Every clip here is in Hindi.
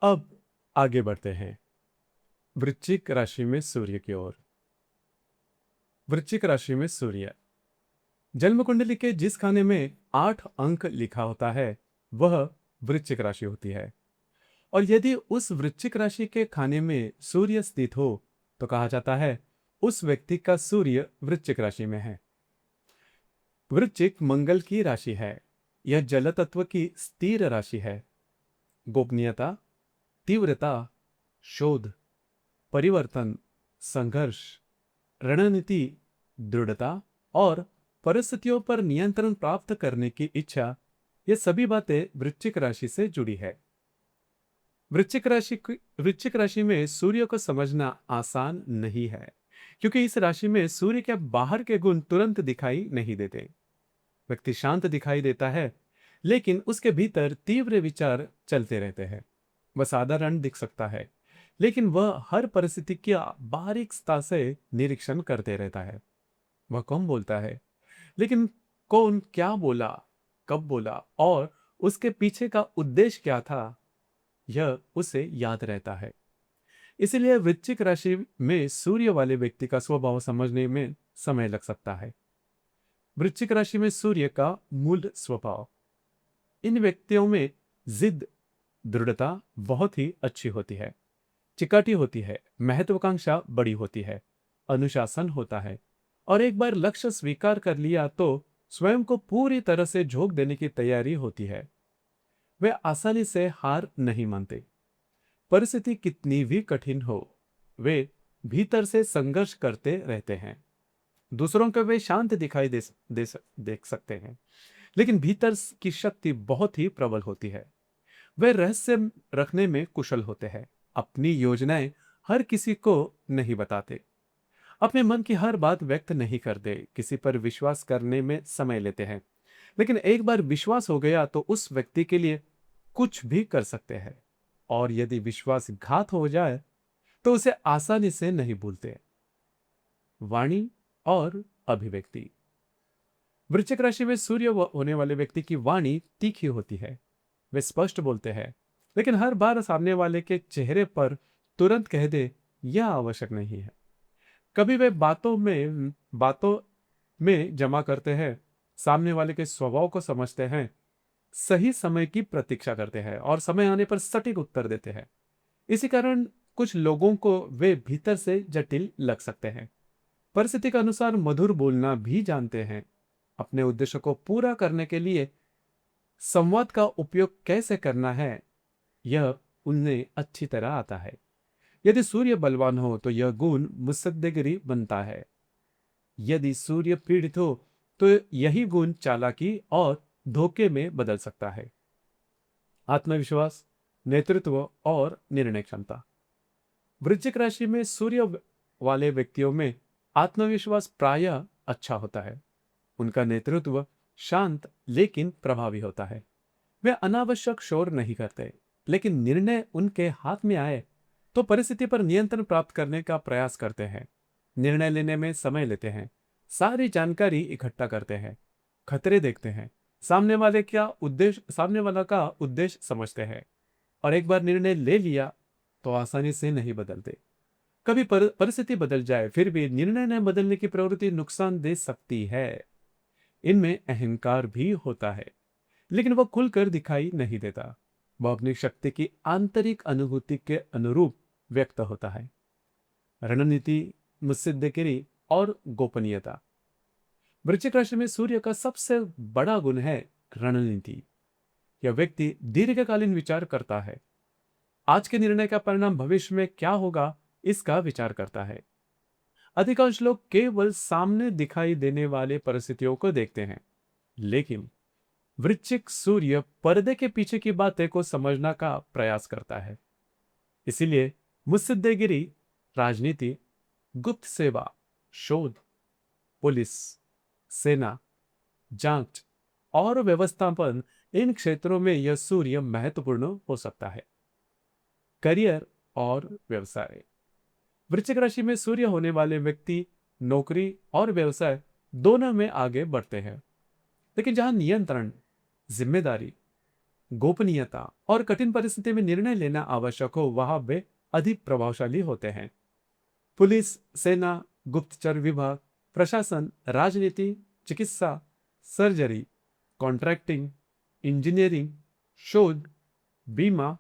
अब आगे बढ़ते हैं वृश्चिक राशि में सूर्य की ओर। वृश्चिक राशि में सूर्य जन्म कुंडली के जिस खाने में 8 अंक लिखा होता है वह वृश्चिक राशि होती है। और यदि उस वृश्चिक राशि के खाने में सूर्य स्थित हो तो कहा जाता है उस व्यक्ति का सूर्य वृश्चिक राशि में है। वृश्चिक मंगल की राशि है। यह जल तत्व की स्थिर राशि है। गोपनीयता, तीव्रता, शोध, परिवर्तन, संघर्ष, रणनीति, दृढ़ता और परिस्थितियों पर नियंत्रण प्राप्त करने की इच्छा, ये सभी बातें वृश्चिक राशि से जुड़ी है। वृश्चिक राशि में सूर्य को समझना आसान नहीं है, क्योंकि इस राशि में सूर्य के बाहर के गुण तुरंत दिखाई नहीं देते। व्यक्ति शांत दिखाई देता है, लेकिन उसके भीतर तीव्र विचार चलते रहते हैं। वह साधारण दिख सकता है, लेकिन वह हर परिस्थिति का बारीकता से निरीक्षण करते रहता है। वह कम बोलता है, लेकिन कौन क्या बोला, कब बोला और उसके पीछे का उद्देश्य क्या था, यह उसे याद रहता है। इसलिए वृश्चिक राशि में सूर्य वाले व्यक्ति का स्वभाव समझने में समय लग सकता है। वृश्चिक राशि में सूर्य का मूल स्वभाव। इन व्यक्तियों में जिद, दृढ़ता बहुत ही अच्छी होती है, चिकाटी होती है, महत्वाकांक्षा बड़ी होती है, अनुशासन होता है और एक बार लक्ष्य स्वीकार कर लिया तो स्वयं को पूरी तरह से झोंक देने की तैयारी होती है। वे आसानी से हार नहीं मानते। परिस्थिति कितनी भी कठिन हो, वे भीतर से संघर्ष करते रहते हैं। दूसरों को वे शांत दिखाई देख सकते हैं, लेकिन भीतर की शक्ति बहुत ही प्रबल होती है। वे रहस्य रखने में कुशल होते हैं। अपनी योजनाएं हर किसी को नहीं बताते। अपने मन की हर बात व्यक्त नहीं करते। किसी पर विश्वास करने में समय लेते हैं, लेकिन एक बार विश्वास हो गया तो उस व्यक्ति के लिए कुछ भी कर सकते हैं। और यदि विश्वासघात हो जाए तो उसे आसानी से नहीं भूलते। वाणी और अभिव्यक्ति। वृश्चिक राशि में सूर्य होने वाले व्यक्ति की वाणी तीखी होती है। वे स्पष्ट बोलते हैं, लेकिन हर बार सामने वाले के चेहरे पर तुरंत कह दे यह आवश्यक नहीं है। कभी वे बातों में जमा करते हैं, सामने वाले के स्वभाव को समझते हैं, सही समय की प्रतीक्षा करते हैं और समय आने पर सटीक उत्तर देते हैं। इसी कारण कुछ लोगों को वे भीतर से जटिल लग सकते हैं। परिस्थिति के अनुसार मधुर बोलना भी जानते हैं। अपने उद्देश्य को पूरा करने के लिए संवाद का उपयोग कैसे करना है, यह उन्हें अच्छी तरह आता है। यदि सूर्य बलवान हो तो यह गुण मुत्सद्देगिरी बनता है। यदि सूर्य पीड़ित हो तो यही गुण चालाकी और धोखे में बदल सकता है। आत्मविश्वास, नेतृत्व और निर्णय क्षमता। वृश्चिक राशि में सूर्य वाले व्यक्तियों में आत्मविश्वास प्रायः अच्छा होता है। उनका नेतृत्व शांत लेकिन प्रभावी होता है। वे अनावश्यक शोर नहीं करते, लेकिन निर्णय उनके हाथ में आए तो परिस्थिति पर नियंत्रण प्राप्त करने का प्रयास करते हैं। निर्णय लेने में समय लेते हैं, सारी जानकारी इकट्ठा करते हैं, खतरे देखते हैं, सामने वाला का उद्देश्य समझते हैं और एक बार निर्णय ले लिया तो आसानी से नहीं बदलते। कभी परिस्थिति बदल जाए फिर भी निर्णय न बदलने की प्रवृत्ति नुकसान दे सकती है। इनमें अहंकार भी होता है, लेकिन वह खुलकर दिखाई नहीं देता। वह अपनी शक्ति की आंतरिक अनुभूति के अनुरूप व्यक्त होता है। रणनीति, मुत्सद्देगिरी और गोपनीयता। वृश्चिक राशि में सूर्य का सबसे बड़ा गुण है रणनीति। यह व्यक्ति दीर्घकालीन विचार करता है। आज के निर्णय का परिणाम भविष्य में क्या होगा इसका विचार करता है। अधिकांश लोग केवल सामने दिखाई देने वाले परिस्थितियों को देखते हैं, लेकिन वृश्चिक सूर्य पर्दे के पीछे की बातें को समझना का प्रयास करता है। इसीलिए मुत्सद्देगिरी, राजनीति, गुप्त सेवा, शोध, पुलिस, सेना, जांच और व्यवस्थापन, इन क्षेत्रों में यह सूर्य महत्वपूर्ण हो सकता है। करियर और व्यवसाय। वृश्चिक राशि में सूर्य होने वाले व्यक्ति नौकरी और व्यवसाय दोनों में आगे बढ़ते हैं, लेकिन जहां नियंत्रण, जिम्मेदारी गोपनीयता और कठिन परिस्थिति में निर्णय लेना आवश्यक हो, वहां वे अधिक प्रभावशाली होते हैं। पुलिस, सेना, गुप्तचर विभाग, प्रशासन, राजनीति, चिकित्सा, सर्जरी, कॉन्ट्रैक्टिंग, इंजीनियरिंग, शोध, बीमा,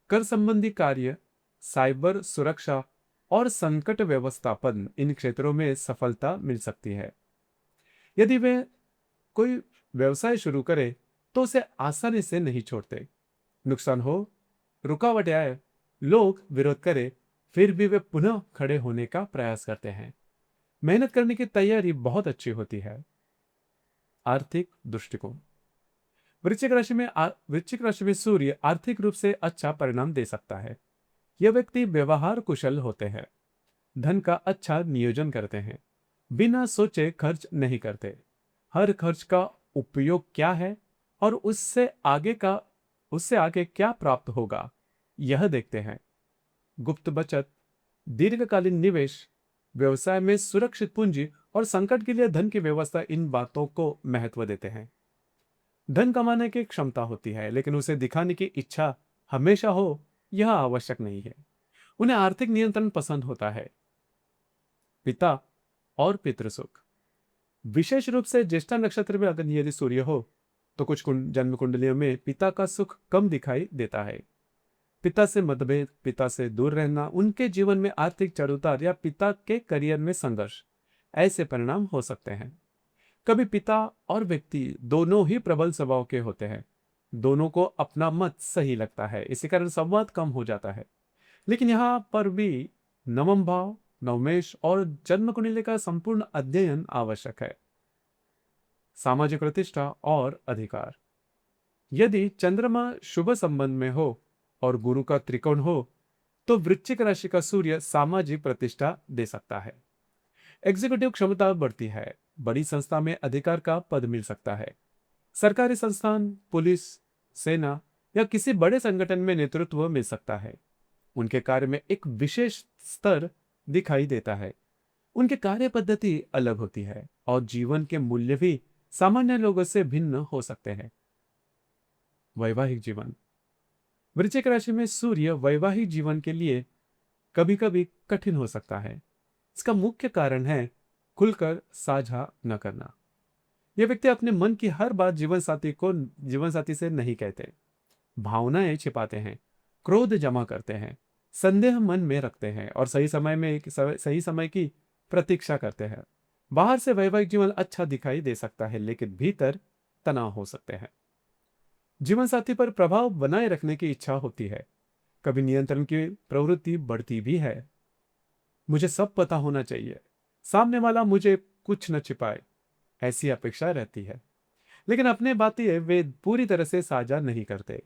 कर संबंधी कार्य, साइबर सुरक्षा और संकट व्यवस्थापन, इन क्षेत्रों में सफलता मिल सकती है। यदि वे कोई व्यवसाय शुरू करे तो उसे आसानी से नहीं छोड़ते। नुकसान हो, रुकावट आए, लोग विरोध करें, फिर भी वे पुनः खड़े होने का प्रयास करते हैं। मेहनत करने की तैयारी बहुत अच्छी होती है। आर्थिक दृष्टिकोण। वृश्चिक राशि में सूर्य आर्थिक रूप से अच्छा परिणाम दे सकता है। यह व्यक्ति व्यवहार कुशल होते हैं, धन का अच्छा नियोजन करते हैं, बिना सोचे खर्च नहीं करते, हर खर्च का उपयोग क्या है और उससे आगे क्या प्राप्त होगा यह देखते हैं। गुप्त बचत, दीर्घकालीन निवेश, व्यवसाय में सुरक्षित पूंजी और संकट के लिए धन की व्यवस्था, इन बातों को महत्व देते हैं। धन कमाने की क्षमता होती है, लेकिन उसे दिखाने की इच्छा हमेशा हो यह आवश्यक नहीं है। उन्हें आर्थिक नियंत्रण पसंद होता है। पिता और पितृसुख। विशेष रूप से ज्येष्ठा नक्षत्र में अगर यदि सूर्य हो तो कुछ जन्म कुंडलियों में पिता का सुख कम दिखाई देता है। पिता से मतभेद, पिता से दूर रहना, उनके जीवन में आर्थिक चढ़ उतार या पिता के करियर में संघर्ष, ऐसे परिणाम हो सकते हैं। कभी पिता और व्यक्ति दोनों ही प्रबल स्वभाव के होते हैं, दोनों को अपना मत सही लगता है, इसी कारण संवाद कम हो जाता है। लेकिन यहां पर भी नवम भाव, नवमेश और जन्म कुंडली का संपूर्ण अध्ययन आवश्यक है। सामाजिक प्रतिष्ठा और अधिकार। यदि चंद्रमा शुभ संबंध में हो और गुरु का त्रिकोण हो तो वृश्चिक राशि का सूर्य सामाजिक प्रतिष्ठा दे सकता है। एग्जीक्यूटिव क्षमता बढ़ती है, बड़ी संस्था में अधिकार का पद मिल सकता है। सरकारी संस्थान, पुलिस, सेना या किसी बड़े संगठन में नेतृत्व मिल सकता है। उनके कार्य में एक विशेष स्तर दिखाई देता है। उनके कार्य पद्धति अलग होती है और जीवन के मूल्य भी सामान्य लोगों से भिन्न हो सकते हैं। वैवाहिक जीवन। वृश्चिक राशि में सूर्य वैवाहिक जीवन के लिए कभी कभी कठिन हो सकता है। इसका मुख्य कारण है खुलकर साझा न करना। यह व्यक्ति अपने मन की हर बात जीवन साथी से नहीं कहते, भावनाएं छिपाते हैं, क्रोध जमा करते हैं, संदेह मन में रखते हैं और सही समय की प्रतीक्षा करते हैं। बाहर से वैवाहिक जीवन अच्छा दिखाई दे सकता है, लेकिन भीतर तनाव हो सकते हैं। जीवन साथी पर प्रभाव बनाए रखने की इच्छा होती है, कभी नियंत्रण की प्रवृत्ति बढ़ती भी है। मुझे सब पता होना चाहिए, सामने वाला मुझे कुछ न छिपाए, ऐसी अपेक्षा रहती है। लेकिन अपने बातें वे पूरी तरह से साझा नहीं करते,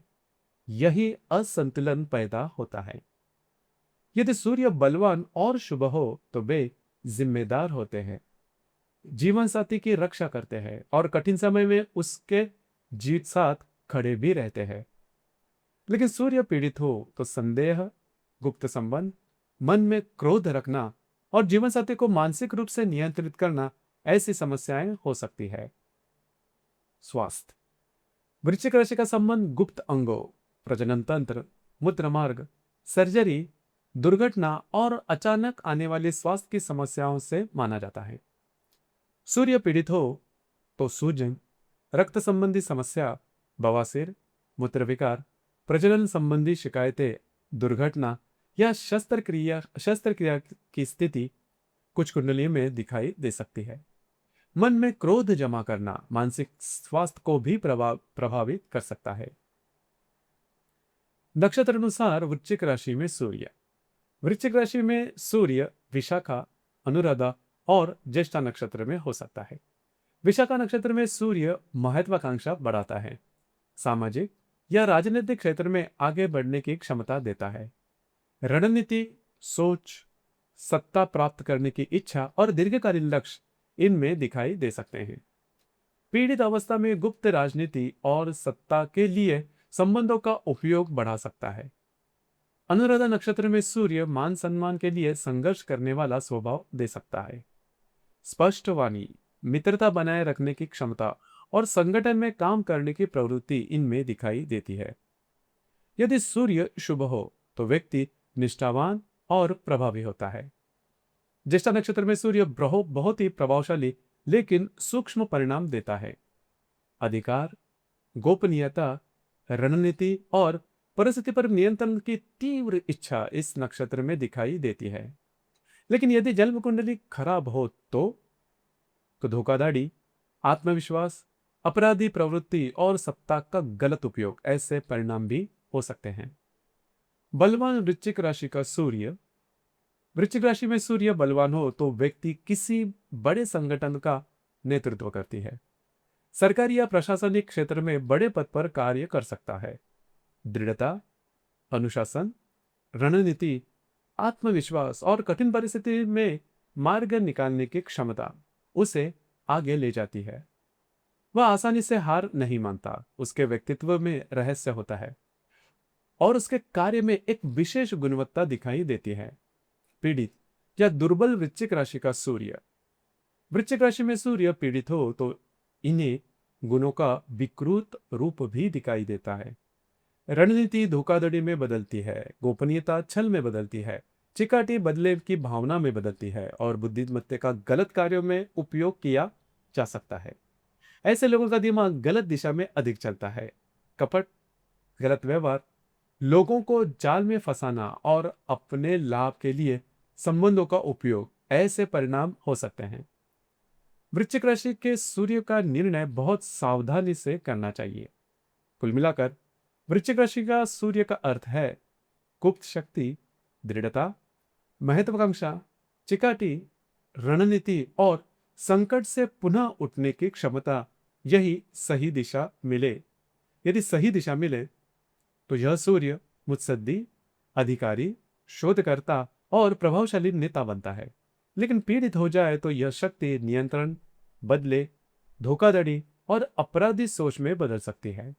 यही असंतुलन पैदा होता है। यदि सूर्य बलवान और शुभ हो तो वे जिम्मेदार होते हैं, जीवन साथी की रक्षा करते हैं और कठिन समय में उसके जीत साथ खड़े भी रहते हैं। लेकिन सूर्य पीड़ित हो तो संदेह, गुप्त संबंध, मन में क्रोध रखना और जीवन साथी को मानसिक रूप से नियंत्रित करना, ऐसी समस्याएं हो सकती है। स्वास्थ्य। वृश्चिक राशि का संबंध गुप्त अंगों, प्रजनन तंत्र, मूत्र मार्ग, सर्जरी, दुर्घटना और अचानक आने वाली स्वास्थ्य की समस्याओं से माना जाता है। सूर्य पीड़ित हो तो सूजन, रक्त संबंधी समस्या, बवासीर, मूत्र विकार, प्रजनन संबंधी शिकायतें, दुर्घटना या शस्त्रक्रिया की स्थिति कुछ कुंडली में दिखाई दे सकती है। मन में क्रोध जमा करना मानसिक स्वास्थ्य को भी प्रभावित कर सकता है। नक्षत्र अनुसार वृश्चिक राशि में सूर्य। वृश्चिक राशि में सूर्य विशाखा, अनुराधा और ज्येष्ठा नक्षत्र में हो सकता है। विशाखा नक्षत्र में सूर्य महत्वाकांक्षा बढ़ाता है, सामाजिक या राजनीतिक क्षेत्र में आगे बढ़ने की क्षमता देता है। रणनीति, सोच, सत्ता प्राप्त करने की इच्छा और दीर्घकालीन लक्ष्य इनमें दिखाई दे सकते हैं। पीड़ित अवस्था में गुप्त राजनीति और सत्ता के लिए संबंधों का उपयोग बढ़ा सकता है। अनुराधा नक्षत्र में सूर्य मान सम्मान के लिए संघर्ष करने वाला स्वभाव दे सकता है। स्पष्ट वाणी, मित्रता बनाए रखने की क्षमता और संगठन में काम करने की प्रवृत्ति इनमें दिखाई देती है। यदि सूर्य शुभ हो तो व्यक्ति निष्ठावान और प्रभावी होता है। ज्येष्ठा नक्षत्र में सूर्य बहुत ही प्रभावशाली लेकिन सूक्ष्म परिणाम देता है। अधिकार, गोपनीयता, रणनीति और परिस्थिति पर नियंत्रण की तीव्र इच्छा इस नक्षत्र में दिखाई देती है। लेकिन यदि जन्म कुंडली खराब हो तो धोखाधड़ी, आत्मविश्वास, अपराधी प्रवृत्ति और सत्ता का गलत उपयोग ऐसे परिणाम भी हो सकते हैं। बलवान वृश्चिक राशि का सूर्य। वृश्चिक राशि में सूर्य बलवान हो तो व्यक्ति किसी बड़े संगठन का नेतृत्व करती है। सरकारी या प्रशासनिक क्षेत्र में बड़े पद पर कार्य कर सकता है। दृढ़ता, अनुशासन, रणनीति, आत्मविश्वास और कठिन परिस्थिति में मार्ग निकालने की क्षमता उसे आगे ले जाती है। वह आसानी से हार नहीं मानता। उसके व्यक्तित्व में रहस्य होता है और उसके कार्य में एक विशेष गुणवत्ता दिखाई देती है। पीड़ित या दुर्बल वृश्चिक राशि का सूर्य। वृश्चिक राशि में सूर्य पीड़ित हो तो इन्हें गुणों का विकृत रूप भी दिखाई देता है। रणनीति धोखाधड़ी में बदलती है, गोपनीयता छल में बदलती है, चिकाटी बदले की भावना में बदलती है और बुद्धिमत्ता का गलत कार्यों में उपयोग किया जा सकता है। ऐसे लोगों का दिमाग गलत दिशा में अधिक चलता है। कपट, गलत व्यवहार, लोगों को जाल में फंसाना और अपने लाभ के लिए संबंधों का उपयोग ऐसे परिणाम हो सकते हैं। वृश्चिक राशि के सूर्य का निर्णय बहुत सावधानी से करना चाहिए। कुल मिलाकर वृश्चिक राशि का सूर्य का अर्थ है गुप्त शक्ति, दृढ़ता, महत्वाकांक्षा, चिकाटी, रणनीति और संकट से पुनः उठने की क्षमता। यही सही दिशा मिले यदि सही दिशा मिले तो यह सूर्य मुत्सद्दी, अधिकारी, शोधकर्ता और प्रभावशाली नेता बनता है। लेकिन पीड़ित हो जाए तो यह शक्ति नियंत्रण, बदले, धोखाधड़ी और अपराधी सोच में बदल सकती है।